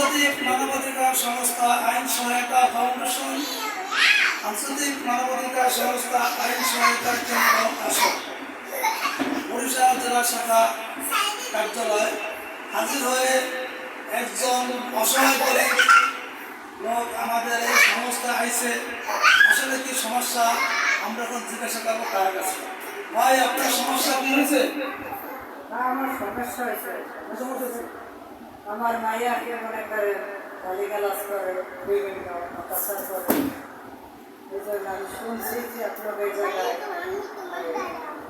আন্তর্জাতিক মানবাধিকার সংস্থা আইন সহায়তা ফাউন্ডেশন, আন্তর্জাতিক মানবাধিকার সংস্থা আইন সহায়তার কেন্দ্র আসন, বরিশাল জেলা শাখা কার্যালয় হাজির হয়ে একজন অসহায় গরিব লোক আমাদের এই সংস্থা আইছে। আসলে কি সমস্যা আমরা এখন জিজ্ঞাসা করবো তার কাছে। ভাই, আপনার সমস্যা কি হয়েছে? আমার সমস্যা হয়েছে, আমার মাইয়াকে মনে করে গালিগালাজ করে, বিভিন্ন অত্যাচার করে। এই জন্য আমি শুনছি যে আপনার এই জায়গায়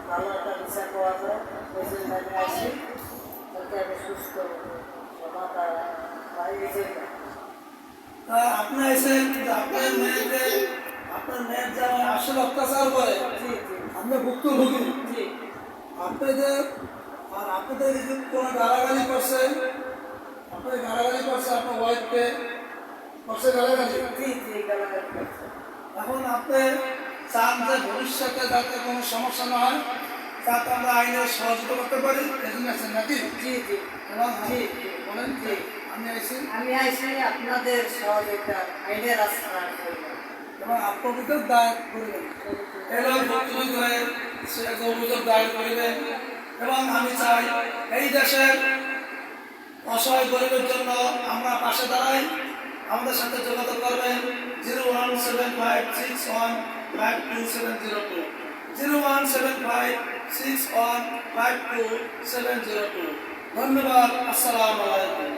ভালো একটা বিচার পাওয়া যায়। এই জন্য আমি আসি, তাকে আমি সুস্থ সমাতা পাই। এই জন্য আপনি এসেছেন আপনার মেয়ের যারা আসলে অত্যাচার করে, আপনি ভুক্তভোগী। আপনাদের কোনো গালাগালি করছে, আপনার গালাগালি করছে আপনার ওয়াইফকে করছে গালাগালি। এখন আপনি চান যে ভবিষ্যতে যাতে কোনো সমস্যা না হয়, তাতে আমরা আইনের সহযোগিতা করতে পারি, এজন্য আছেন নাকি? বলেন কি আমি আইসি আপনাদের সহযোগিতা আইনের রাস্তা এবং আত্মবিদ্যুৎ দায়ের করিবেন, অভিযোগ দায়ের করিবেন। এবং আমি চাই এই দেশের অসহায় গরিবের জন্য আমরা পাশে দাঁড়াই। আমাদের সাথে যোগাযোগ করবেন 01756152702, 01756152702। ধন্যবাদ। আসসালামু আলাইকুম।